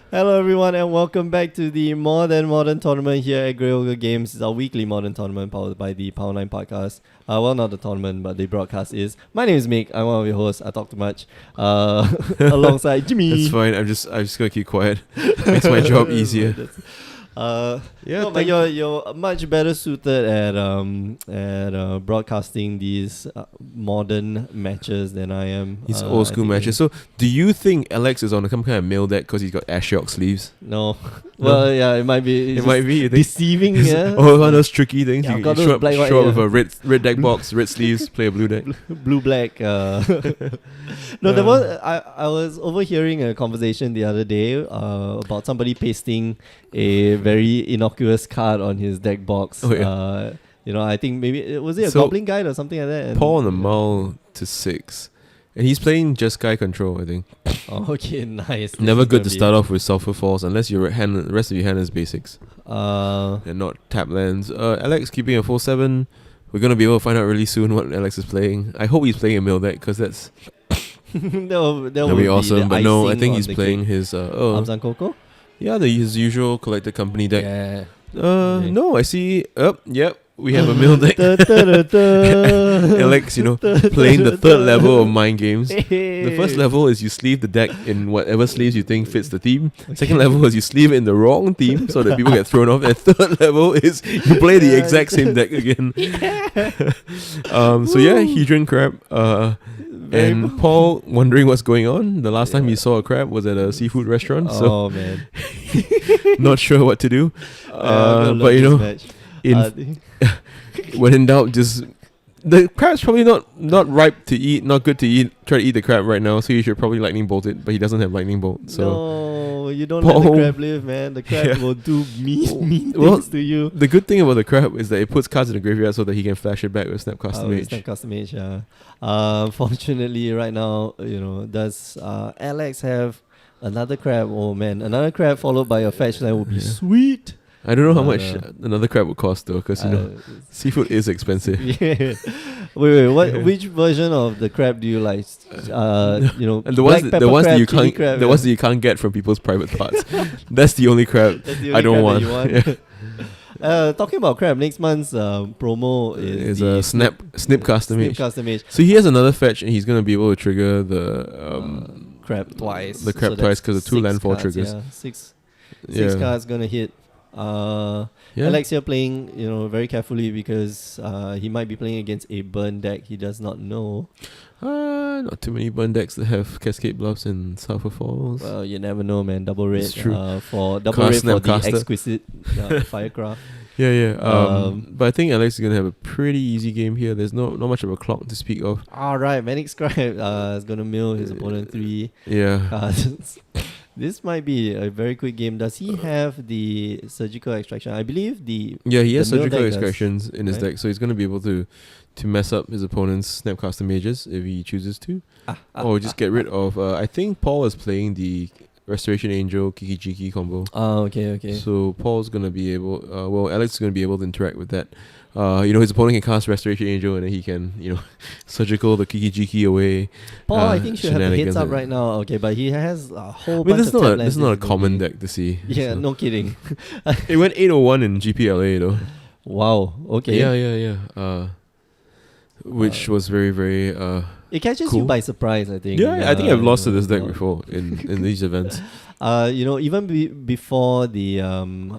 Hello everyone and welcome back to the More Than Modern tournament here at Grey Ogre Games. It's our weekly modern tournament powered by the Power 9 podcast. Well, not the tournament, but the broadcast is. My name is Mick. I'm one of your hosts. I talk too much. Alongside Jimmy. That's fine. I'm just gonna keep quiet. Makes my job easier. But you're much better suited at broadcasting these modern matches than I am. These old school matches. So, do you think Alex is on some kind of male deck because he's got Ashiok sleeves? No. Well, yeah, it might be. It might be. You think? Deceiving, yeah. Oh, one of those tricky things. Yeah, you got show those up, black, white, show up yeah. with a red deck box, red sleeves, play a blue deck. Blue black. No, there was. I was overhearing a conversation the other day about somebody pasting a very innocuous card on his deck box. Oh, yeah. I think maybe was it a So, Goblin Guide or something like that. And Paul on the Mall to 6. And he's playing Jeskai control, I think. Oh, okay, nice. This Never is good gonna to be- start off with Sulphur Falls unless your the rest of your hand is basics Uh, and not tap lands. Alex keeping a full 7. We're gonna be able to find out really soon what Alex is playing. I hope he's playing a mill deck because that's that'll that'll be awesome. But no, I think he's the playing cake. his Amazon Coco. his usual collected company deck. Yeah. No, I see. Yep, we have a mill deck. Alex, playing the third level of mind games. The first level is you sleeve the deck in whatever sleeves you think fits the theme. Second level is you sleeve it in the wrong theme so that people get thrown off. And third level is you play the exact same deck again. Hedron Crab. And Paul wondering what's going on. The last time he saw a crab was at a seafood restaurant. So Oh man. not sure what to do. But when in doubt, just the crab's probably not ripe to eat, not good to eat. Try to eat the crab right now, so you should probably lightning bolt it. But he doesn't have lightning bolt, so no, you don't let the crab live, man. The crab will do mean things to you. the good thing about the crab is that it puts cards in the graveyard so that he can flash it back with Snapcaster Mage. Snapcaster Mage, yeah. Fortunately, right now, does Alex have another crab? Oh man, another crab followed by a fetch line would be sweet. I don't know how much another crab would cost though, because seafood is expensive. Yeah. Wait. Which version of the crab do you like? And the ones that you can't get from people's private parts. That's the only crab I don't want. Talking about crab, next month's promo is a Snipcaster Mage. Snipcaster Mage. So he has another fetch, and he's gonna be able to trigger the crab twice. The crab twice because the 2 landfall cards, triggers. Yeah, six cards gonna hit. Alex here playing, very carefully because he might be playing against a burn deck he does not know. Not too many burn decks that have Cascade Bluffs and Sulphur Falls. Well, you never know, man. Double red It's true. for the Caster. exquisite Firecraft. But I think Alex is gonna have a pretty easy game here. There's not much of a clock to speak of. All right, Manic Scribe is gonna mill his opponent 3. Yeah. This might be a very quick game. Does he have the surgical extraction? I believe he has mill surgical deck extractions in his right? deck, so he's gonna be able to mess up his opponent's Snapcaster Mages if he chooses to, or just get rid of. I think Paul is playing the Restoration Angel Kiki-Jiki combo. Oh, okay. So Paul's gonna be able. Alex is gonna be able to interact with that. His opponent can cast Restoration Angel and then he can, surgical the Kiki-Jiki away. Paul, I think should have the heads up right now. Okay, but he has a whole bunch of this is not a common deck to see. Yeah, so. no kidding. It went 801 in GPLA though. Wow. Okay. Yeah. Which was very, very it catches cool. you by surprise, I think. Yeah, I think I've lost to this deck before in these events. Even before the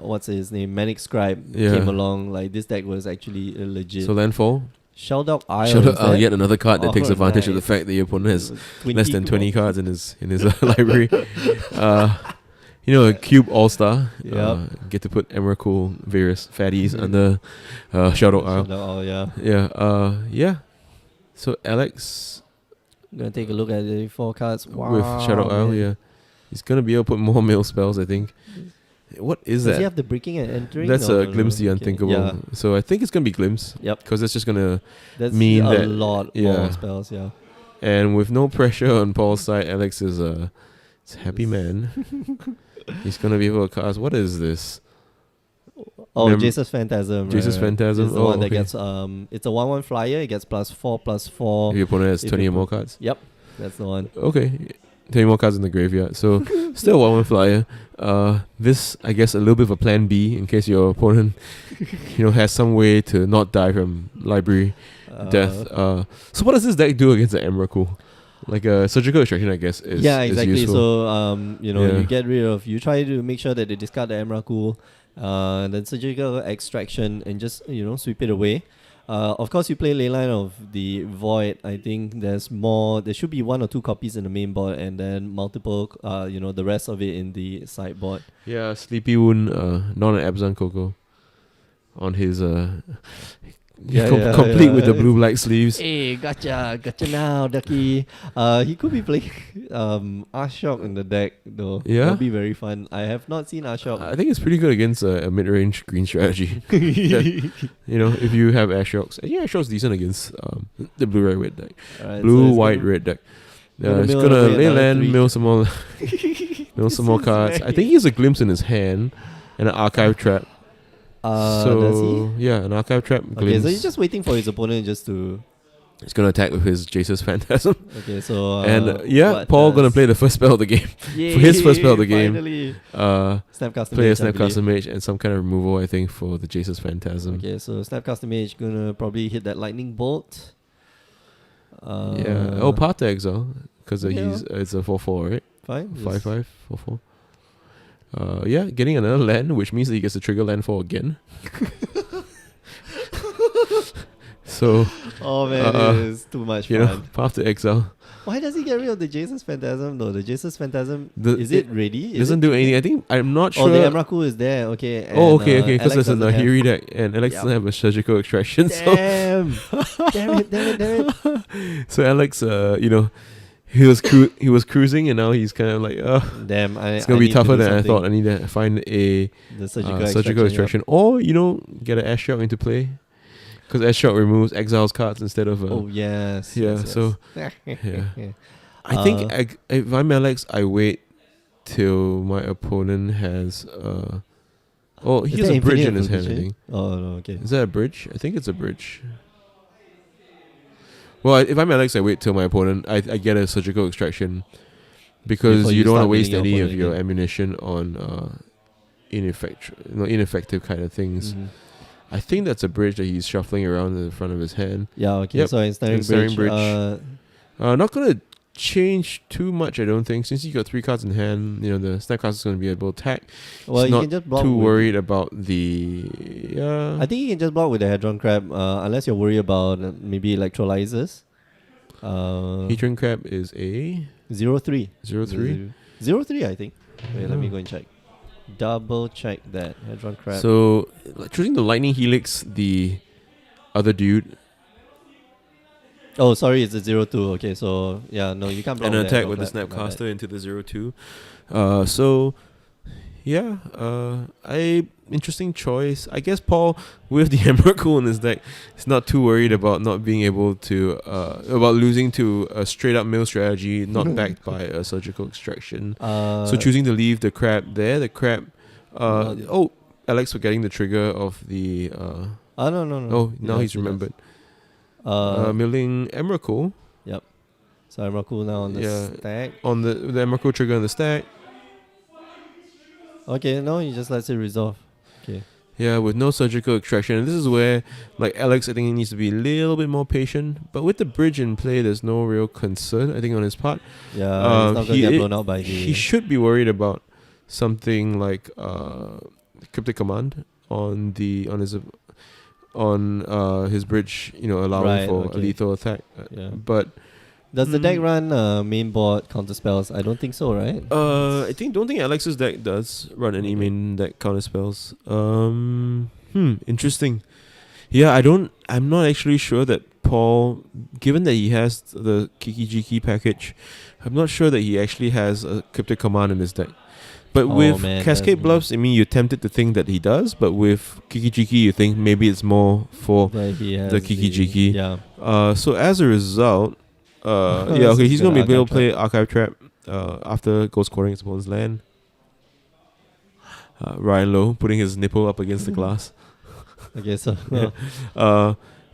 what's his name, Manic Scribe came along, like this deck was actually legit. So landfall. Shelldock Isle. Yet another card that takes advantage of the fact that your opponent has less than 20 cards in his library. A cube all star. Get to Emrakul various fatties under Shelldock Isle. Shelldock Isle, yeah. So Alex, I'm gonna take a look at the 4 cards. Wow, with Shelldock Isle, yeah, he's gonna be able to put more mail spells, I think. What is that? Does he have the breaking and entering? That's Glimpse the Unthinkable. Yeah. So I think it's gonna be Glimpse. Yep. Because that's just gonna mean a lot more spells. Yeah. And with no pressure on Paul's side, Alex is a happy man. He's gonna be able to cast. What is this? Oh, Jesus Phantasm. Jesus Phantasm. It's the one that gets it's a 1/1 flyer. It gets +4/+4. If your opponent has 20 or more cards. Yep, that's the one. Okay. 20 more cards in the graveyard. So still 1/1 flyer. This, I guess, a little bit of a plan B in case your opponent, has some way to not die from library death. So what does this deck do against the Emrakul? Like a surgical extraction, I guess, is exactly. Is useful. So you get rid of, you try to make sure that they discard the Emrakul, then surgical extraction, and just sweep it away. Of course, you play Leyline of the Void. I think there should be 1 or 2 copies in the main board, and then multiple, the rest of it in the sideboard. Yeah, Sleepy Wound, not an Abzan Coco on his complete with the blue-black sleeves. Hey, gotcha now, Ducky. He could be playing Ashok in the deck, though. Yeah? That'll be very fun. I have not seen Ashok. I think it's pretty good against a mid-range green strategy. If you have Ashok's. Yeah, Ashok's decent against the blue-red deck. Right, Blue-white-red deck. It's gonna lay land, mill some more, some more cards. I think he has a Glimpse in his hand and an Archive Trap. Does he? Yeah, an Archive Trap. Okay, Glimpse. so he's just waiting for his opponent just to... He's gonna attack with his Jace's Phantasm. Okay, so... Paul gonna play the first spell of the game. Yay, for his first spell of the game. Finally. Snapcaster Play a Mage, Snapcaster Mage and some kind of removal, I think, for the Jace's Phantasm. Okay, so Snapcaster Mage gonna probably hit that Lightning Bolt. Path to Exile. Because it's a 4/4, right? Fine. 5/5, 4/4. Getting another land, which means that he gets to trigger landfall again. So, oh man, it is too much fun. Path to Exile. Why does he get rid of the Jace's Phantasm though? The Jace's Phantasm, is it ready? Doesn't do anything. I'm not sure. Oh, the Emrakul is there. Okay. And, okay. Because there's a Nahiri deck, and Alex doesn't have a surgical extraction. Damn! Damn it! So Alex, he was cruising, and now he's kind of like, damn! It's gonna be tougher than I thought. I need to find a surgical extraction, or get an Ashiok into play, because Ashiok removes exiles cards instead of. Yes. So I think if I'm Alex, I wait till my opponent has. He has a bridge in his hand. I think. Oh no! Okay. Is that a bridge? I think it's a bridge. Well, if I'm Alex, I wait till my opponent. I get a surgical extraction because Before you you don't want to start waste winning your any of opponent your again. ammunition on ineffective kind of things. Mm-hmm. I think that's a bridge that he's shuffling around in the front of his hand. Yeah. Okay. Yep. So Ensnaring Bridge. Not gonna change too much, I don't think. Since you got 3 cards in hand, the Snapcaster is gonna be able to attack. Well, he's you not can just block. too worried about the. I think you can just block with the Hadron Crab, unless you're worried about maybe electrolyzers. Hadron Crab is a 0-3. 0/3. 0-3, I think. Wait, let me go and check. Double check that. Hadron Crab. So, choosing the Lightning Helix, the other dude, oh, sorry, it's a 0-2. Okay, so yeah, no, you can't block and an that, attack block with the that, not Snapcaster into the 0/2. Interesting choice. I guess Paul, with the Emrakul in his deck, is not too worried about not being able to, about losing to a straight up mill strategy, not backed by a surgical extraction. So choosing to leave the crab there, Alex forgetting the trigger of the. No. Oh, now he's remembered. Milling Emrakul. Yep. So Emrakul now on the stack. On the Emrakul trigger on the stack. Okay, no, he just lets it resolve. Okay. Yeah, with no surgical extraction. And this is where, Alex, I think he needs to be a little bit more patient. But with the bridge in play, there's no real concern, I think, on his part. Yeah, he's not going to get blown out by the... He should be worried about something like Cryptic Command on his bridge, allowing for a lethal attack. But... Does the deck run main board counter spells? I don't think so, right? I don't think Alex's deck does run any main deck counter spells. Interesting. Yeah, I'm not actually sure that Paul, given that he has the Kiki-Jiki package, I'm not sure that he actually has a Cryptic Command in his deck. But with Cascade Bluffs, you're tempted to think that he does, but with Kiki-Jiki, you think maybe it's more for the Kiki-Jiki. Yeah. So as a result, he's gonna be able to play Archive Trap after Ghost Quartering his opponent's land. Ryan Lowe putting his nipple up against the glass. Okay, so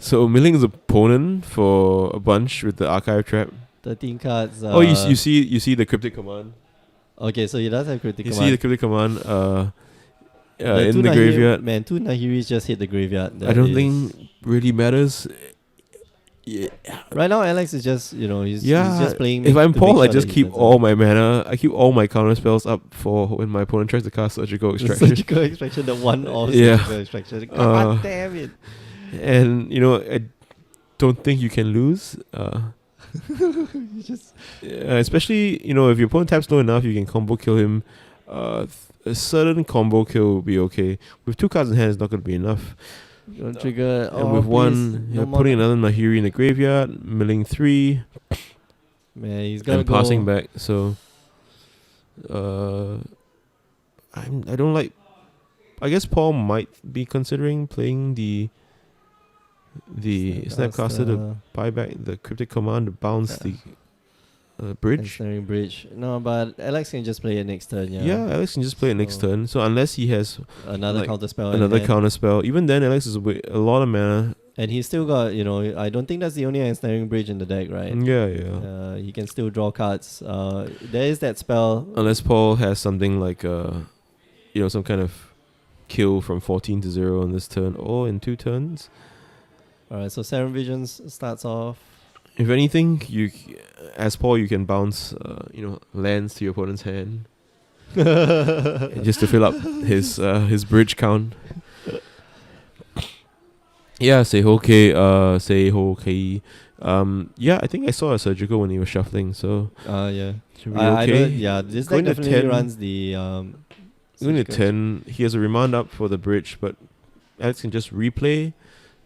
so milling his opponent for a bunch with the Archive Trap. 13 cards. Oh, you see the cryptic command. Okay, so he does have cryptic You command. see the cryptic command The in two the graveyard. Man, 2 Nahiris just hit the graveyard. I don't think really matters. Yeah. Right now, Alex is just, he's just playing. If I'm to Paul, make I sure just that he keep doesn't- all my mana. I keep all my counter spells up for when my opponent tries to cast Surgical Extraction. Surgical extraction, the one off Yeah. surgical extraction. God damn it. And I don't think you can lose. You just Especially if your opponent taps low enough, you can combo kill him. A certain combo kill will be okay. With 2 cards in hand, it's not going to be enough. don't trigger. And with one, you're putting another Nahiri in the graveyard, milling 3, Man, he's gonna and go. passing back. So, I don't like. I guess Paul might be considering playing the Snapcaster to buy back the cryptic command to bounce the bridge. Ensnaring bridge. No, but Alex can just play it next turn. Yeah, Alex can just play it next So- turn. So unless he has Another counter spell. another counter spell, even then Alex is a lot of mana. And he's still got, I don't think that's the only ensnaring bridge in the deck, right? Yeah. He can still draw cards. There is that spell. Unless Paul has something like some kind of kill from 14 to 0 on this turn or in 2 turns. Alright, so Serum Visions starts off. If anything, as Paul, you can bounce, lands to your opponent's hand, just to fill up his bridge count. Yeah, Seiho-kei. Yeah, I think I saw a surgical when he was shuffling, so Yeah. should be I okay. don't, this Going deck to definitely 10. runs the. Going to surgical- 10, he has a remand up for the bridge, but Alex can just replay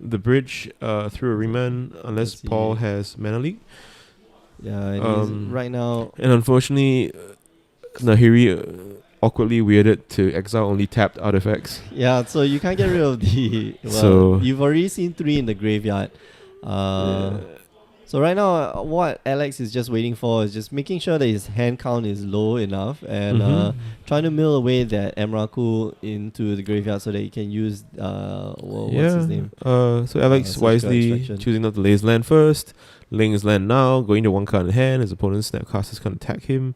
the bridge through a remand unless Let's see. Paul has mana leak. Yeah, and he's right now. And unfortunately, Nahiri awkwardly weirded to exile only tapped artifacts. Yeah, so you can't get rid of the. Well, So- you've already seen 3 in the graveyard. So right now, what Alex is just waiting for is just making sure that his hand count is low enough and trying to mill away that Emrakul into the graveyard so that he can use what's his name? So Alex Surgical wisely Extraction. choosing not to lay his land first, laying his land now, going to 1 card in hand. His opponent's Snapcasters can attack him.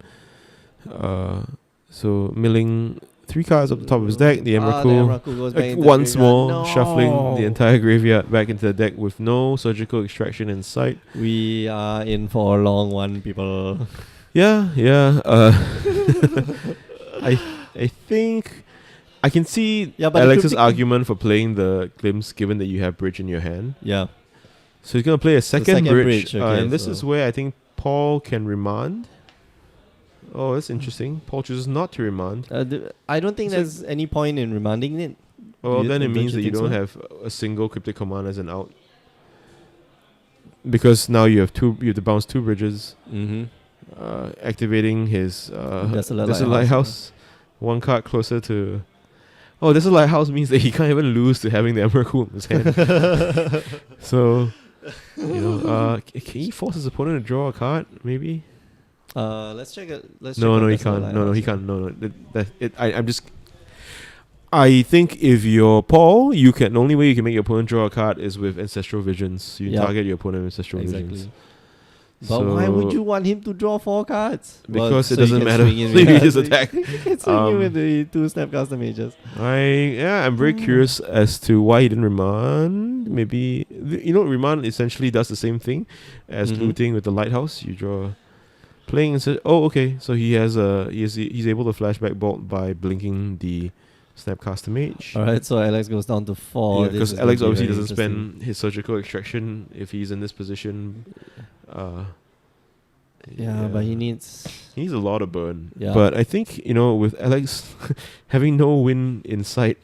So milling 3 cards up the top of his deck. The Emrakul. Emrakul goes back into the Once graveyard. more, No! shuffling the entire graveyard back into the deck with no surgical extraction in sight. We are in for a long one, people. Yeah. I think I can see Yeah, but the Alex's cryptic- argument for playing the glimpse, given that you have bridge in your hand. Yeah. So he's gonna play a second, second bridge, bridge, okay, and this so- is where I think Paul can remand. Oh, that's interesting. Paul chooses not to remand. I don't think So- there's any point in remanding it. Well, You- then it don't means you that you think don't so? have a single cryptic command as an out. Because now you have to bounce 2 bridges, Mm-hmm. activating his Desolate Lighthouse. Lighthouse. 1 card closer to. Oh, Desolate Lighthouse means that he can't even lose to having the Emrakul in his hand. So, can he force his opponent to draw a card? Maybe. Let's check it. Let's No, check he out Desolate can't. No, he Lighthouse. can't. No. I'm just. I think if you're Paul, the only way you can make your opponent draw a card is with Ancestral Visions. You Yep. target your opponent with Ancestral Exactly. Visions. But why would So- you want him to draw 4 cards? Because it so he doesn't can matter. swing in So he with- just so he- attack. He can swing in Um, with the 2 Snapcaster Mages. I'm very curious as to why he didn't remand. Maybe remand essentially does the same thing as Mhm. looting with the Lighthouse. You draw, playing instead. Oh, okay. So he's able to flashback bolt by blinking the Snapcaster Mage. Alright, so Alex goes down to 4. This Because is Alex gonna be obviously very doesn't interesting. spend his surgical extraction if he's in this position. Yeah, but he needs. He needs a lot of burn. Yeah. But I think, with Alex having no win in sight,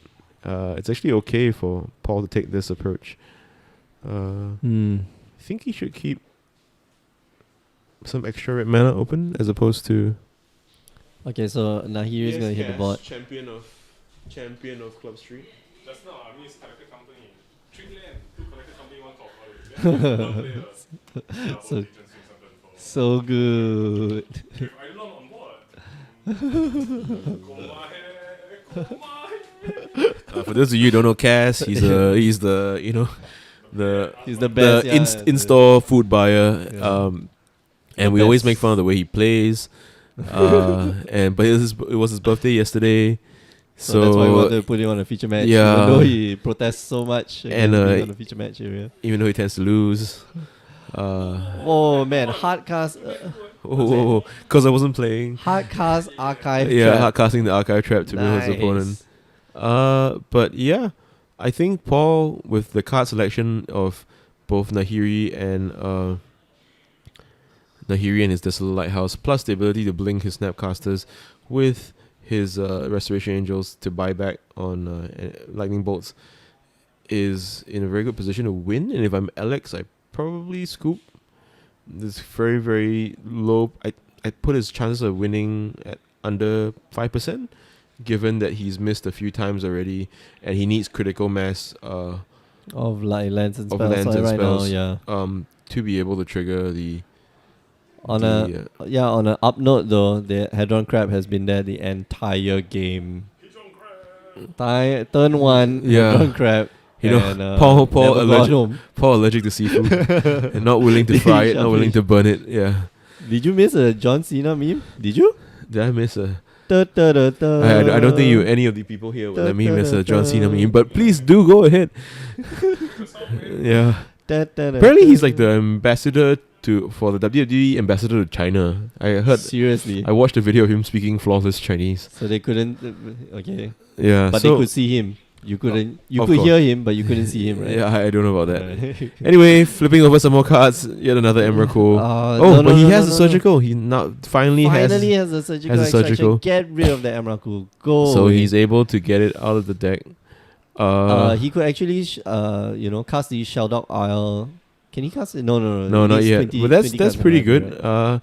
it's actually okay for Paul to take this approach. I think he should keep some extra red mana open as opposed to. Okay, so Nahiri is gonna hit the board. Champion of Club Street. That's not, I mean, it's collected company. 3 land, 2 collected company, 1 top player. One player. Double So- Legion Swing Center for- So good. With Eidolon on board. Komae. For those of you who don't know Cass, he's the He's the best. in-store food buyer. Yeah. and we always make fun of the way he plays. But it was his birthday yesterday, So that's why we wanted to put him on a feature match. Yeah. Even though he protests so much And, against being on the feature match area. even though he tends to lose. Oh man, hardcast, Because I wasn't playing. hardcast archive. Yeah, trap. hardcasting the archive trap to Nice. his opponent. But yeah, I think Paul, with the card selection of both Nahiri and his Desolate Lighthouse, plus the ability to blink his Snapcasters with his Restoration Angels to buy back on Lightning Bolts, is in a very good position to win. And if I'm Alex, I probably scoop. This very, very low. I put his chances of winning at under 5%, given that he's missed a few times already, and he needs critical mass Of like lands and of spells lands like and right spells, now, yeah. to be able to trigger the On the, on an up note though, the Hadron Crab has been there the entire game. Turn 1, Yeah. Hadron Crab. You know, and, Paul never got allergic- home. Paul allergic to seafood and not willing to fry it, not willing to burn it. Yeah. Did you miss a John Cena meme? Did you? Did I miss a? Da, da, da, da. I don't think any of the people here will let me miss a John Cena meme, but please do go ahead. Yeah. Da, da, da, Apparently he's da. like the ambassador for the WWE ambassador to China. I heard. Seriously. I watched a video of him speaking flawless Chinese. So they couldn't. Okay. Yeah. But so, they could see him. You couldn't. You of could course. hear him, but you couldn't see him, right? Yeah, I don't know about that. Right. Anyway, flipping over some more cards. Yet another Emrakul. No, He no, has no, a no. surgical. He now finally has has. a surgical has a extraction. surgical. Get rid of the Emrakul. Go. So away. he's able to get it out of the deck. He could actually, cast the Sheldog Isle. Can he cast it? No. No, It not needs yet. 20 But that's 20 pretty cards, good. right?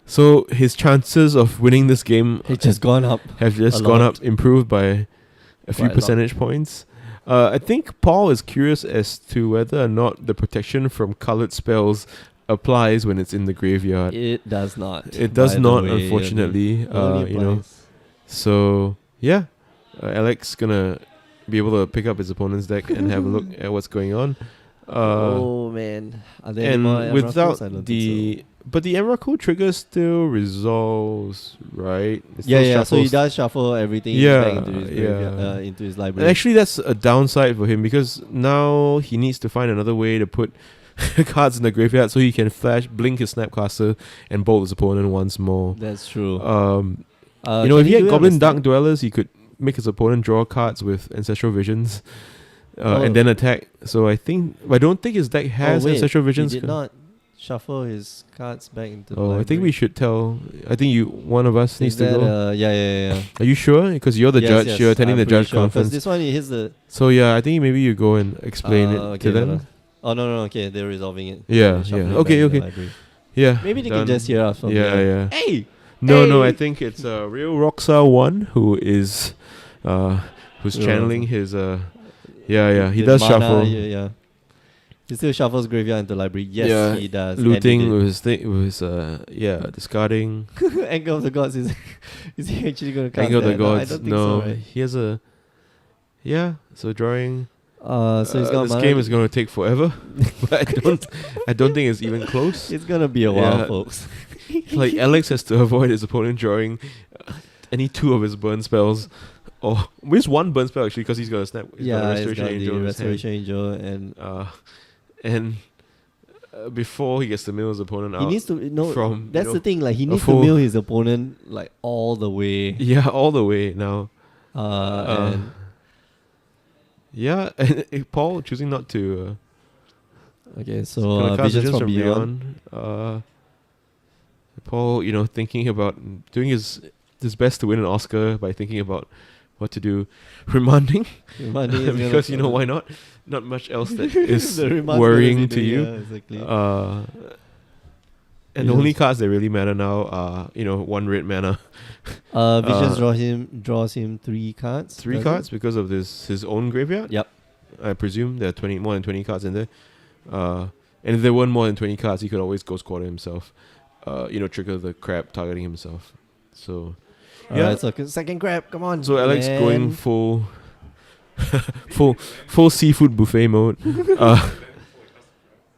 So his chances of winning this game It's just gone up. have just a gone lot. up, improved by a few Quite a lot. percentage points. I think Paul is curious as to whether or not the protection from colored spells applies when it's in the graveyard. It does not. It does by the not, way. unfortunately. It only You know. applies. So yeah, Alex gonna be able to pick up his opponent's deck and have a look at what's going on. Oh man, are there any more And Emrakuls? without I don't think the but the Emrakul trigger still resolves, right? It so. Yeah. still So he shuffles. does shuffle everything Yeah, back into his yeah. into his And library. actually, that's a downside for him because now he needs to find another way to put cards in the graveyard so he can blink his Snapcaster, and bolt his opponent once more. That's true. If Can he had do it on Goblin the Dark stand? Dwellers, he could make his opponent draw cards with Ancestral Visions, Oh. and then attack. So I don't think his deck has wait, Ancestral Visions. He did not shuffle his cards back into the Oh, I think we library. should tell. I think one of us needs Is to that, go. yeah. Are you sure? Because you're the Yes, judge. yes, You're attending I'm the pretty judge sure, 'cause conference. this one is the. So yeah, I think maybe you go and explain it okay, to them. hold on. Oh no, okay, they're resolving it. Yeah, They're shuffling yeah. it Okay, back into the okay. library. Yeah. Maybe they done. can just hear us from Yeah, here. yeah. Hey, No, I Hey! think it's real Roxa one who's Real channeling Roxa. his yeah. He the does mana, shuffle, Yeah. He still shuffles graveyard into library. Yes, Yeah, he does. looting with his discarding. Anger of the Gods is he actually going to cast Anger of the that? No, I Gods. don't think No, so, right? he has a so drawing. So he's got this mana. game is going to take forever, but I don't think it's even close. It's gonna be a while, Yeah. folks. Like Alex has to avoid his opponent drawing any two of his burn spells, or just one burn spell actually, because he's got a snap. He's got a He's Restoration got Angel the in his hand. Restoration Angel, and Before he gets to mill his opponent he out, needs to know. from, That's you know, the thing. Like he a needs to full- mill his opponent like all the way. yeah, all the way now. And Yeah, and Paul choosing not to. okay, so Gonna cast Visions from Beyond. Paul, thinking about doing his best to win an Oscar by thinking about what to do, remanding, Remanding is gonna- because why not? Not much else that is The remand worrying bonus to is you. yeah, exactly. And the only cards that really matter now are one red mana, Visions draws him 3 cards. three does it? cards because of his own graveyard. Yep. I presume there are more than 20 cards in there. And if there weren't more than 20 cards, he could always Ghost Quarter himself. Trigger the crab targeting himself. So yeah. Alright, so second crab, come on. So Alex man. going full seafood buffet mode. No,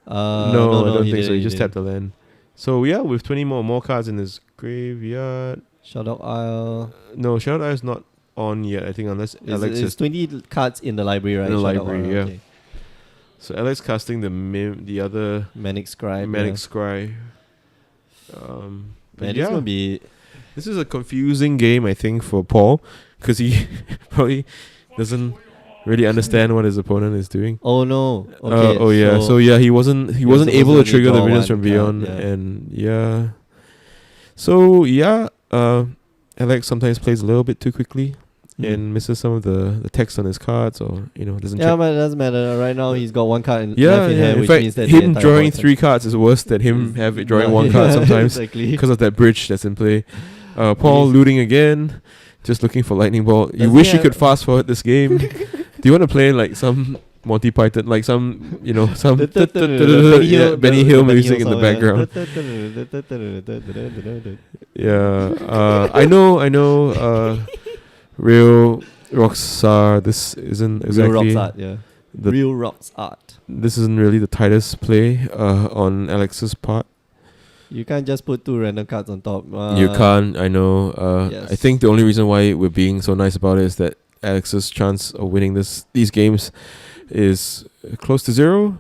I don't he think so. He didn't, just didn't. tapped the land. So yeah, with 20 more cards in his graveyard. Shadow Isle. No, Shadow Eye is not on yet, I think, unless Alex It's is 20 cards in the library, right? in the Shadow library, Isle, yeah. okay. So Alex casting the other Manic Scribe. Manic yeah. Scry. But Man, yeah, it's gonna be. this is a confusing game, I think, for Paul, because he probably doesn't really understand what his opponent is doing. Oh no. Okay. Oh yeah. So yeah, he wasn't supposed able to to trigger the draw minions one from beyond, card, yeah. and yeah. So yeah, Alex sometimes plays a little bit too quickly and misses some of the text on his cards, or doesn't. Yeah, check. but it doesn't matter. Right now, he's got one card Yeah, left in yeah. hand, In which fact, means that him drawing 3 cards is worse than him drawing one card sometimes exactly. because of that bridge that's in play. Paul He's- looting again, just looking for lightning bolt. You Does wish he you have- could fast forward this game. Do you want to play like some Monty Python, like some some Benny Hill music in the background? Yeah, I know. Real Rockstar. This isn't exactly Real Rocks Art, yeah. the- Real Rocks Art. This isn't really the tightest play on Alex's part. You can't just put 2 random cards on top. You can't. I know. yes. I think the only reason why we're being so nice about it is that Alex's chance of winning these games is close to 0.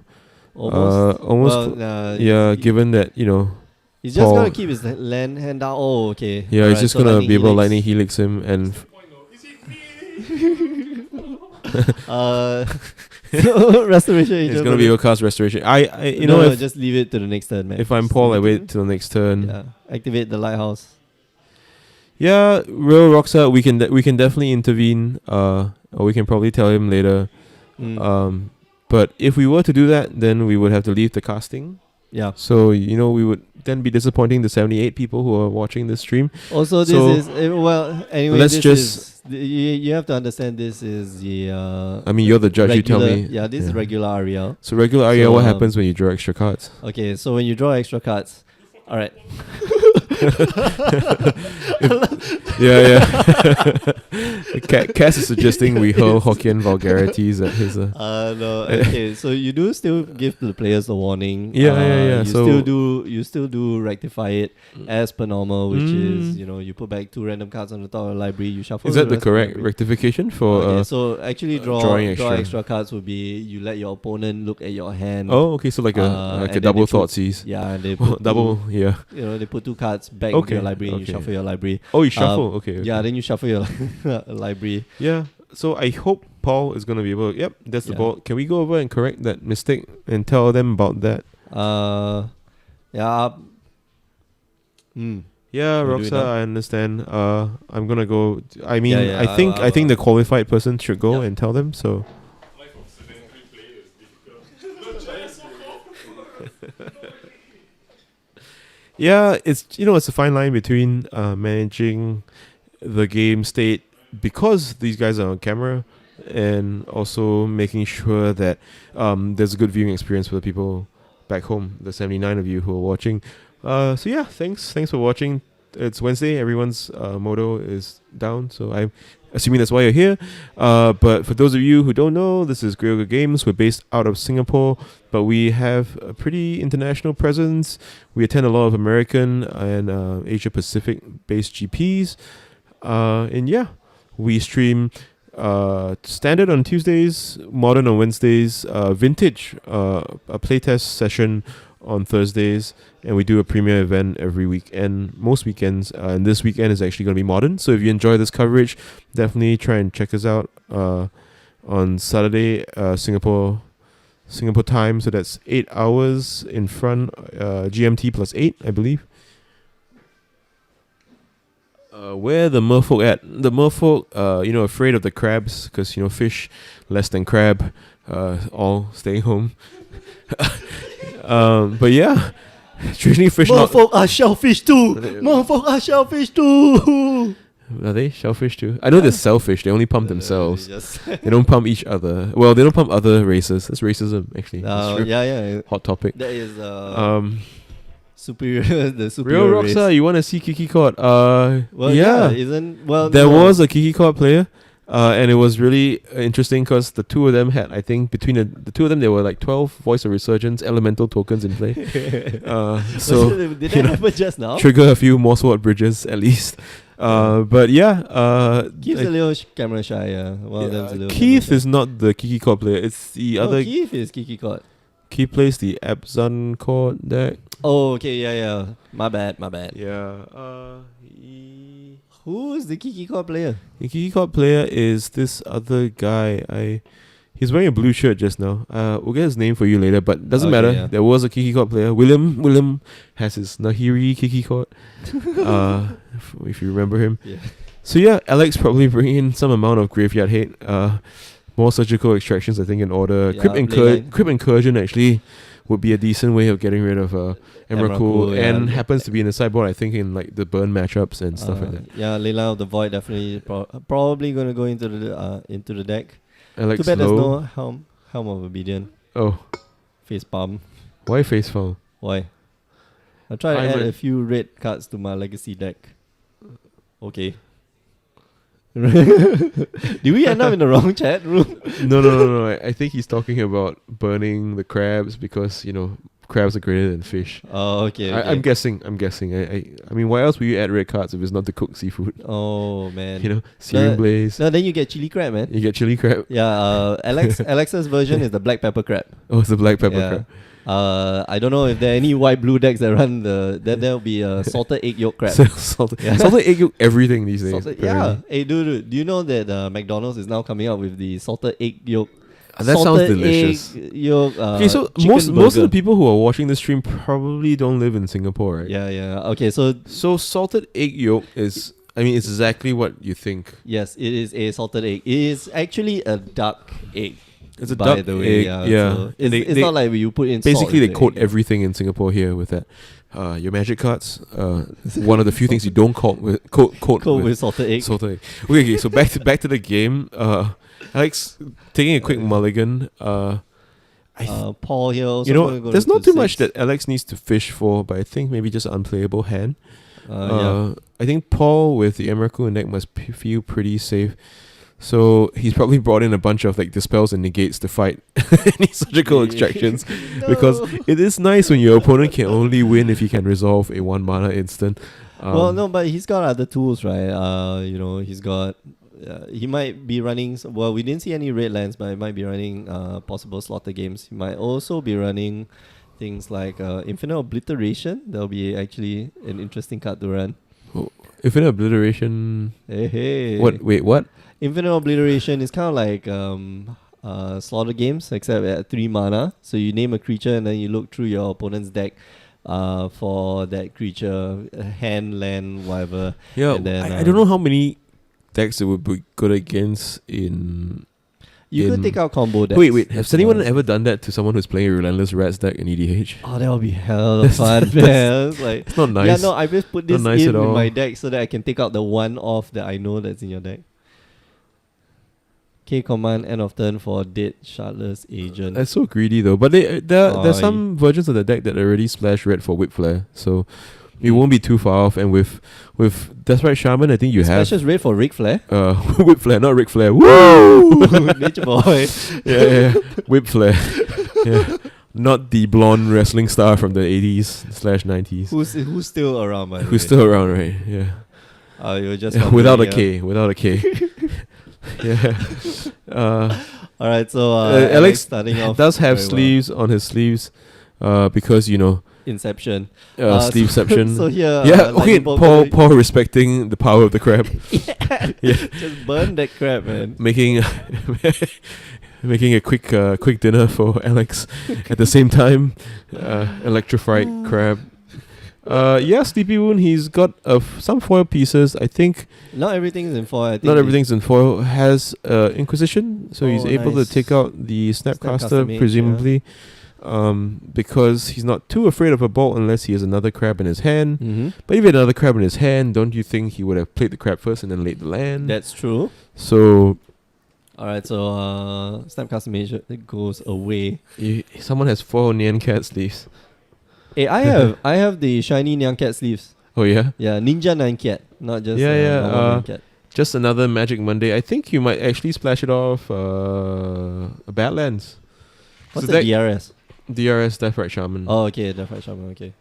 Almost. Almost. Well, nah, Yeah, he- given that He's just Paul- gonna keep his land hand down. Oh, okay. yeah, he's Alright, just so gonna lightning be able to helix. lightning helix him, and Point though. Is it me? Restoration Angel. he's gonna be able to cast restoration. I no, if just leave it to the next turn, man. if I'm Just Paul, I leave it wait to till the next turn. yeah, activate the lighthouse. Yeah, Real Rockstar, we can definitely intervene. Or we can probably tell him later. Mm. But if we were to do that, then we would have to leave the casting. Yeah. So we would then be disappointing the 78 people who are watching this stream. Also, this So, is well. Anyway, let's this just- is you have to understand. This is the. I mean, you're the judge. regular, You tell me. Yeah, this is regular Ariel. So regular Aria, So, what happens when you draw extra cards? Okay, so when you draw extra cards, all right. Yeah. Cass is suggesting we hurl Hokkien vulgarities at his. No. Okay, so you do still give the players a warning. Yeah. You So- still do rectify it as per normal, which is Mm. you put back 2 random cards on the top of the library. You shuffle. Is that the rest of correct library. rectification for? Okay, so actually drawing draw extra. extra cards would be you let your opponent look at your hand. Oh, okay. So like a and then double they put- Thoughtseize. Yeah, and they put Double. Yeah. they put 2 cards back into Okay, your library and you okay. shuffle your library. Oh, you shuffle. Okay. Yeah, then you shuffle your library. Yeah. So I hope Paul is gonna be able. Yep, that's the Yeah. ball. Can we go over and correct that mistake and tell them about that? Yeah. Yeah, Can we do it Roxa, now? I understand. I'm gonna go. I mean, Yeah, I think I think the qualified person should go Yeah. and tell them. So Life of sedentary player is difficult. No chance. yeah, it's a fine line between managing the game state because these guys are on camera, and also making sure that there's a good viewing experience for the people back home, the 79 of you who are watching. So yeah, thanks for watching. It's Wednesday. Everyone's motto is down, so I'm assuming that's why you're here. But for those of you who don't know, this is Grey Ogre Games. We're based out of Singapore, but we have a pretty international presence. We attend a lot of American and Asia Pacific based GPs. And yeah, we stream standard on Tuesdays, modern on Wednesdays, vintage, a playtest session on Thursdays, and we do a premiere event every weekend, most weekends, and this weekend is actually going to be modern. So if you enjoy this coverage, definitely try and check us out on Saturday, Singapore time. So that's 8 hours in front, GMT plus 8, I believe. Where the merfolk at? The merfolk, afraid of the crabs because fish less than crab, all staying home. But yeah, traditionally fish not. Merfolk are shellfish too. Merfolk are shellfish too. Are they shellfish too? I know they're selfish. They only pump themselves. Yes. They don't pump each other. Well, they don't pump other races. That's racism, actually. That's true. Yeah. Hot topic. That is superior. The Real superior race. Rockstar, you want to see Kiki Court? Well, yeah. isn't well. There no. was a Kiki Court player And it was really interesting because the two of them had, I think, between the two of them, there were like 12 Voice of Resurgence elemental tokens in play. So did that happen just now? trigger a few more sword bridges at least. But yeah, Keith's a little camera shy. One of them's a little Keith camera is not the Kiki chord player. It's the shy. other. Keith is Kiki chord. Keith plays the Abzan chord deck. Oh, okay, yeah. My bad. Yeah. Who's the Kiki chord player? The Kiki chord player is this other guy. He's wearing a blue shirt just now. We'll get his name for you later, but doesn't Okay, matter. yeah. There was a Kiki chord player. William has his Nahiri Kiki chord. If you remember him. Yeah. So yeah, Alex probably bring in some amount of graveyard hate. More surgical extractions, I think, in order. Yeah, Crypt Incursion actually would be a decent way of getting rid of Emrakul, yeah. and happens to be in the sideboard, I think, in like the burn matchups and stuff like that. Yeah, Leyline of the Void definitely probably gonna go into the deck. Alex Too bad there's Lowe. no Helm of Obedience. Oh, Face palm. why face foul? Why? I try to I'm add re- a few red cards to my legacy deck. Okay. Did we end up in the wrong chat room? No. I think he's talking about burning the crabs because, crabs are greater than fish. Oh, okay. I'm guessing. I mean, why else would you add red cards if it's not to cook seafood? Oh man. Searing blaze. No, then you get chili crab, man. You get chili crab. Yeah. Alex's version is the black pepper crab. Oh, it's the black pepper Yeah. crab. I don't know if there are any white blue decks that run there'll be a salted egg yolk crab. Salted egg yolk everything these days. Yeah. apparently. Hey, dude, do you know that McDonald's is now coming out with the salted egg yolk? That sounds salted delicious. Egg yolk, Okay, so chicken most of the burger. people who are watching this stream probably don't live in Singapore, right? Yeah. Okay, so So salted egg yolk is, it's exactly what you think. yes, it is a salted egg. It is actually a duck egg. It's a by duck the way, egg, yeah. So it's They- not like you put in basically salt they into coat egg. everything in Singapore here with that. Your magic cards, one of the few things you don't coat with salted egg. salted egg. Okay, so back to the game. Alex taking a quick mulligan. Paul here also There's not too much that Alex needs to fish for, but I think maybe just unplayable hand. Yeah. I think Paul with the Emrakul deck must feel pretty safe. So he's probably brought in a bunch of like dispels and negates to fight any surgical extractions, because it is nice when your opponent can only win if he can resolve a 1 mana instant. Well, no, but he's got other tools, right? He's got. He might be running. Well, we didn't see any red lands, but he might be running possible slaughter games. He might also be running things like Infinite Obliteration. That'll be actually an interesting card to run. Infinite Obliteration. Hey. What? Wait, what? Infinite Obliteration is kind of like slaughter games, except at 3 mana. So you name a creature and then you look through your opponent's deck for that creature, hand, land, whatever. Yeah, And then, I don't know how many decks it would be good against in. You could take out combo decks. Wait, has anyone ever done that to someone who's playing a Relentless Rats deck in EDH? Oh, that would be hell of fun, man. It's like, It's not nice. yeah, no, I just put this Not nice in at all. my deck so that I can take out the one off that I know that's in your deck. K command end of turn for dead Shardless Agent. That's so greedy though. But there's Oh, some versions of the deck that already splash red for Whip Flare, so you won't be too far off. And with Desperate Shaman, I think you have Splashes red for Ric Flair. Whip Flare, not Ric Flair. Woo! Nature boy. yeah. Whip Flare. Yeah. Not the blonde wrestling star from the 80s/90s. Who's still around, by the way? Who's still around, right? Yeah. You were just Without a wondering, K. Yeah. Alright, so Alex starting off does have very well. sleeves on his sleeves, because Inception. sleeveception. So here, Yeah, okay. lightning bolt Paul respecting the power of the crab, Yeah. just burn that crap, man. making a quick dinner for Alex. At the same time, electrified crab. Sleepy Wound. He's got some foil pieces. I think Not everything's in foil. I think not everything's in foil. Has Inquisition, so he's Oh, able nice. to take out the Snapcaster, Snapcaster Mage, presumably. Because he's not too afraid of a bolt unless he has another crab in his hand. Mm-hmm. But if he had another crab in his hand, don't you think he would have played the crab first and then laid the land? That's true. So Alright, so Snapcaster Mage goes away. someone has 4 Nyan Cat sleeves. Hey, I have the shiny Nyan Cat sleeves. Oh yeah. Yeah, Ninja Nyan Cat, not just Yeah, normal Nyan Cat. just another Magic Monday. I think you might actually splash it off Badlands. What's So the that- DRS? DRS Death Right Shaman. Oh, okay, the Fight Shaman, okay.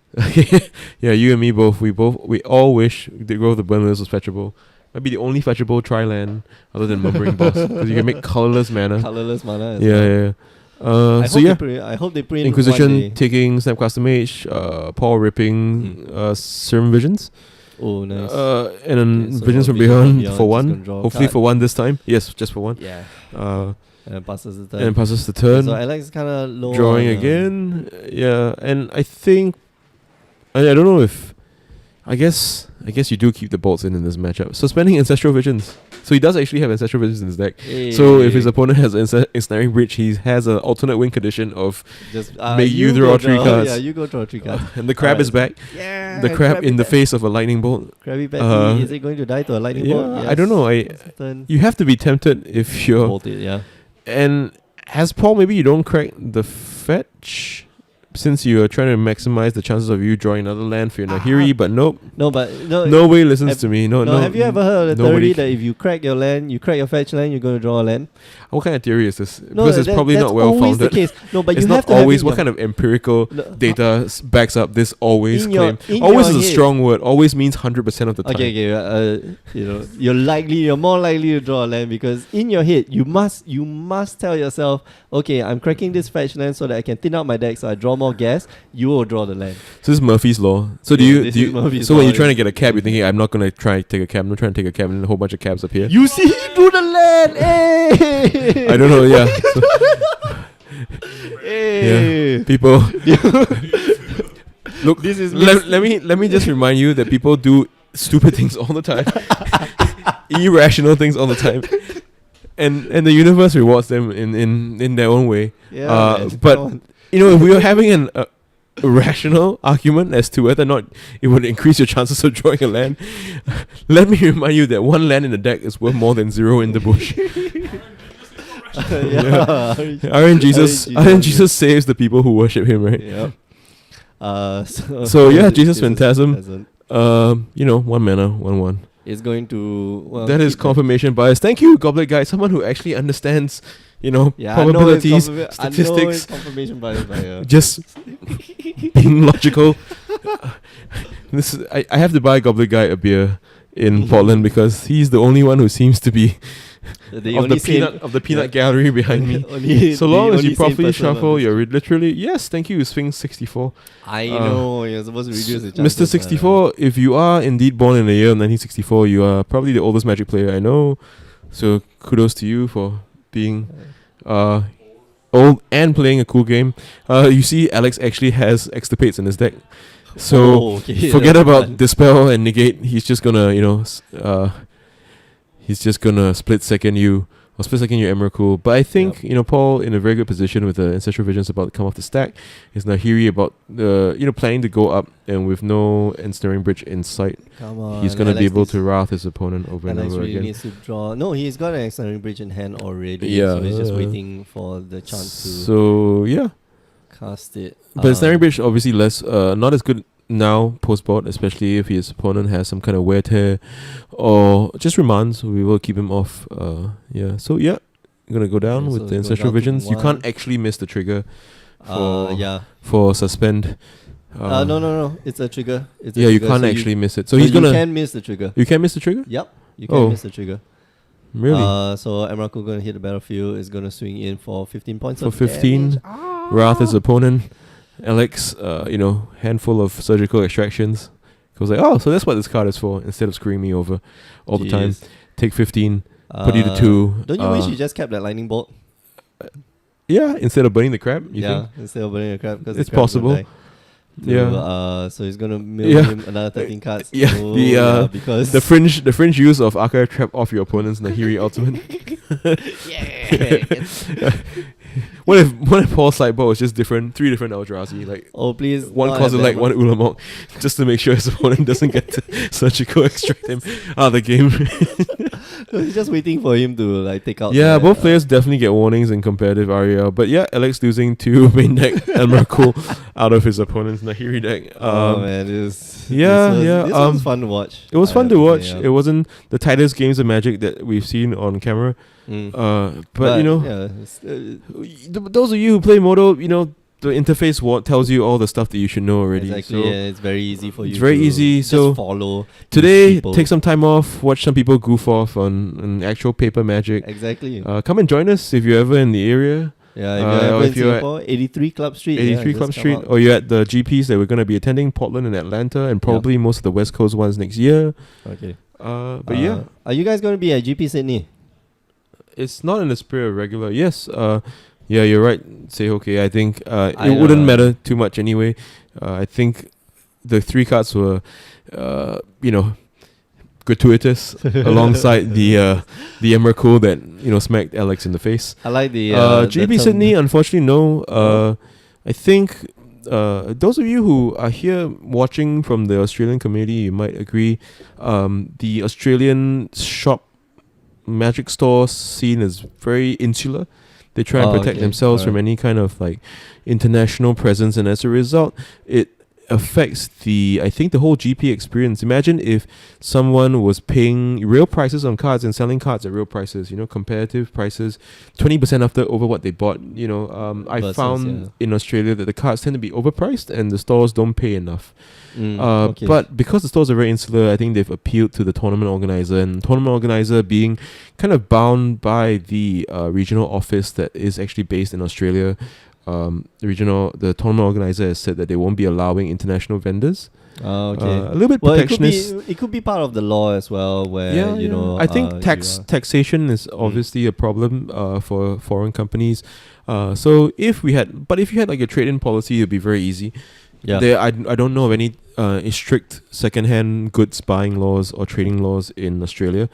Yeah, you and me both. We all wish the Growth of the Burn Wheels was fetchable. Might be the only fetchable tri-land other than Mumbling Boss, because you can make colorless mana. Colorless mana as Yeah, well. yeah. I So hope yeah, they print, I hope they print one Inquisition day. taking Snapcaster Mage, Paul ripping Serum Visions, Oh, nice. and then Okay, so Visions from Vision from Beyond Beyond for is one. gonna draw a Hopefully card. for one this time. Yes, just for one. Yeah. Uh, And passes the turn. and passes the turn. So Alex is kind of low. Drawing on, again. Yeah, and I think I don't know if I guess you do keep the bolts in this matchup. So spending Ancestral Visions. So he does actually have Ancestral Visions in his deck. So if his opponent has Ensnaring Bridge, he has an alternate win condition of just make you draw go 3 cards. Yeah, you go draw 3 cards. and the crab Alright, is back. Yeah. The crab in the Bat. face of a lightning bolt. Krabby Bat. Is it going to die to a lightning bolt? Yeah, I don't know. Turn. You have to be tempted if you're Bolt it, yeah. and as Paul, maybe you don't crack the fetch since you are trying to maximize the chances of you drawing another land for your Nahiri, but nope. No, but no. Nobody listens have- to me. No, No, have you ever heard of the nobody theory that if you crack your land, you crack your fetch land, you're going to draw a land? What kind of theory is this? No, Because it's probably that's not well always founded. the case. No, but It's you not have to have always. in What your- kind of empirical No, data backs up this always in claim? in Always your is a head- strong word. Always means 100% of the time. Okay, you know, you're more likely to draw a land because in your head you must tell yourself, okay, I'm cracking this fetch land so that I can thin out my deck so I draw more gas. You will draw the land. So this is Murphy's law. So This is Murphy's so when law, you're trying to it's- get a cab, you're thinking, I'm not gonna try to take a cab. I'm not trying to take a cab, and a whole bunch of cabs up here. You see, he drew the land. Hey! I don't know. Yeah. So, Hey! people. Look, This is let me just remind you that people do stupid things all the time, irrational things all the time, and the universe rewards them in their own way. Yeah, man, but come on. if we were having an rational argument as to whether or not it would increase your chances of drawing a land, let me remind you that one land in the deck is worth more than 0 in the bush. yeah. RNGesus saves the people who worship him, right? Yep. So yeah, Jesus Phantasm. Phantasm 1 mana, 1/1. is going to. Well, That is keep confirmation bias. Thank you, Goblet Guy. Someone who actually understands, Yeah, probabilities, I know it's statistics, confirmation bias, but just being logical. I have to buy Goblet Guy a beer in Portland because he's the only one who seems to be the of only the peanut gallery behind me. only, So the long as only you sane properly person on shuffle, this. you're literally yes. Thank you, Sphinx 64. I know you're supposed to reduce the Mr. chances, 64, if you are indeed born in the year of 1964, you are probably the oldest Magic player I know. So kudos to you for being old and playing a cool game. You see, Alex actually has Extirpates in his deck. So okay, forget that's about fun. Dispel and Negate. He's just gonna, split second you. Or split second your Emrakul. But I think, Paul in a very good position with the Ancestral Visions about to come off the stack. Is Nahiri about planning to go up and with no Ensnaring Bridge in sight. Come on, He's gonna be Alex able needs- to wrath his opponent over and Alex over really again. needs to draw. No, he's got an Ensnaring Bridge in hand already. Yeah. So he's just waiting for the chance to So yeah. cast it. But Ensnaring Bridge obviously less not as good now post board, especially if his opponent has some kind of wear tear or just remands. We will keep him off. So yeah, I'm gonna go down Okay, with so the go Ancestral down to Visions. You one. can't actually miss the trigger for Yeah. for suspend. No. It's a trigger. It's a Yeah, you trigger, can't so actually miss it. So but he's you gonna. can miss the trigger. You can miss the trigger. Yep. You can Oh. miss the trigger. Really? So Emrakul gonna hit the battlefield. Is gonna swing in for 15 points For of 15, damage. wrath his opponent. Alex, handful of surgical extractions. Goes like, oh, so that's what this card is for. Instead of screwing me over all the time, Jeez. take 15, put you to 2. Don't you wish you just kept that lightning bolt? Yeah, instead of burning the crab, you think? Instead of burning a crab because It's possible. Yeah. So he's gonna mill Yeah. him another 13 cards. Yeah, Oh, because The fringe use of Archive Trap off your opponent's Nahiri ultimate. yeah. What if Paul's sideboard was just different, 3 different Eldrazi, like Oh please. one not have Kozilek, that one Ulamog, just to make sure his opponent doesn't get to surgical extract him out of the game. He's just waiting for him to like take out. Yeah, the, both players definitely get warnings in competitive REL. But yeah, Alex losing 2 main deck Elmercool out of his opponent's Nahiri deck. Oh man, this yeah, was fun to watch. It was I fun have to say, watch. yeah. It wasn't the tightest games of Magic that we've seen on camera. But you know, yeah, those of you who play Moto, you know, the interface tells you all the stuff that you should know already. exactly. So Yeah, it's very easy for you. it's very to easy, just so follow today, people. take some time off, watch some people goof off on actual paper Magic. Exactly. Come and join us if you're ever in the area. Yeah, if you're ever in if you're at Singapore, 83 Club Street. 83 Club Street, or you're at the GPs that we're going to be attending, Portland and Atlanta, and probably most of the West Coast ones next year. Okay. But yeah, Are you guys going to be at GP Sydney? it's not in the spirit of regular. Yes, yeah, you're right. Say okay. I think I it wouldn't matter too much anyway. I think the 3 cards were, you know, gratuitous alongside the Emrakul that smacked Alex in the face. I like the GB Sydney, unfortunately, no. I think those of you who are here watching from the Australian community, you might agree. The Australian shop Magic store scene is very insular. They try and protect themselves from any kind of like international presence, and as a result, it affects the whole GP experience. Imagine if someone was paying real prices on cards and selling cards at real prices, competitive prices, 20% over what they bought. I found in Australia that the cards tend to be overpriced and the stores don't pay enough. But because the stores are very insular, I think they've appealed to the tournament organizer, and tournament organizer being kind of bound by the regional office that is actually based in Australia. The tournament organizer has said that they won't be allowing international vendors. A little bit protectionist. It could be part of the law as well, where I think taxation is obviously a problem for foreign companies. So if you had like a trade-in policy, it'd be very easy. Yeah, I don't know of any strict second-hand goods buying laws or trading laws in Australia.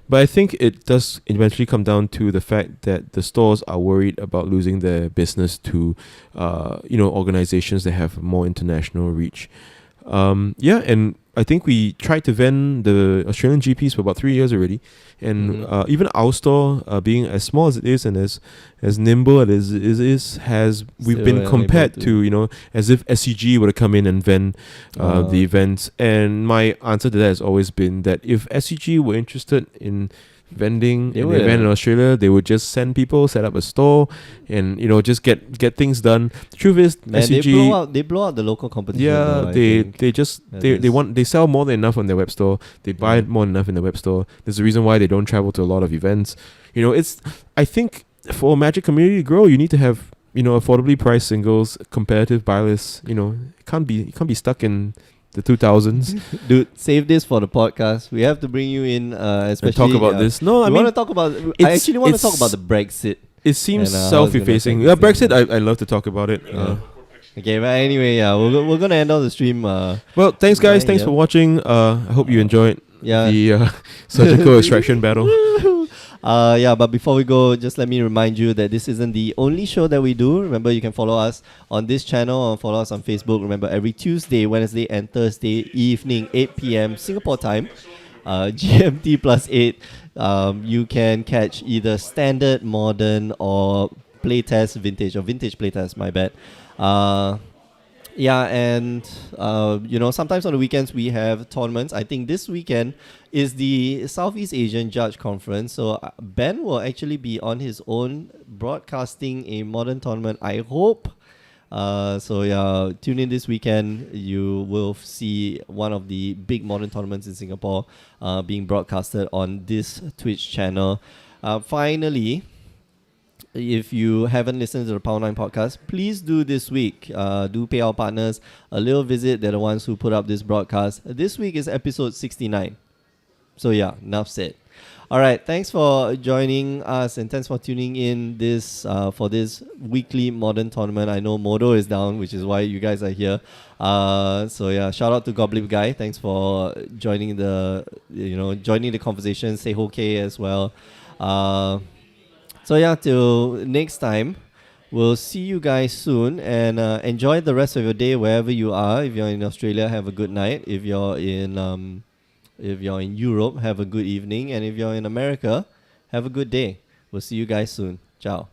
But I think it does eventually come down to the fact that the stores are worried about losing their business to, organizations that have more international reach. And I think we tried to vend the Australian GPs for about 3 years already, and even our store, being as small as it is and as nimble as it is, we've been compared to as if SCG would have come in and vend the events. And my answer to that has always been that if SCG were interested in vending an event in Australia, they would just send people, set up a store, and just get things done. The truth is, SCG they blow out the local competition. Yeah, they sell more than enough on their web store. They buy more than enough in the web store. There's a reason why they don't travel to a lot of events. I think for a Magic community to grow, you need to have affordably priced singles, competitive buy lists. You can't be stuck in the 2000s. Dude, save this for the podcast. We have to bring you in, especially and talk about this. No, I want to talk about. I actually want to talk about the Brexit. It seems self-effacing. Yeah, Brexit. I love to talk about it. Okay, but anyway, we're gonna end all the stream. Well, thanks guys. Thanks for watching. I hope you enjoyed the surgical extraction battle. But before we go, just let me remind you that this isn't the only show that we do. Remember, you can follow us on this channel or follow us on Facebook. Remember, every Tuesday, Wednesday, and Thursday evening, 8 p.m. Singapore time, GMT +8, you can catch either standard, modern, or playtest vintage, or vintage playtest, my bad. Sometimes on the weekends we have tournaments. I think this weekend is the Southeast Asian Judge Conference. So Ben will actually be on his own broadcasting a modern tournament, I hope. Tune in this weekend. You will see one of the big modern tournaments in Singapore being broadcasted on this Twitch channel. Finally, if you haven't listened to the Power 9 podcast, please do this week. Do pay our partners a little visit. They're the ones who put up this broadcast. This week is episode 69. So enough said. All right, thanks for joining us and thanks for tuning in this for this weekly modern tournament. I know Modo is down, which is why you guys are here. Shout out to Goblin Guy. Thanks for joining the conversation. Say okay as well. Till next time, We'll see you guys soon, and enjoy the rest of your day wherever you are. If you're in Australia, have a good night. If you're in Europe, have a good evening, and if you're in America, have a good day. We'll see you guys soon. Ciao.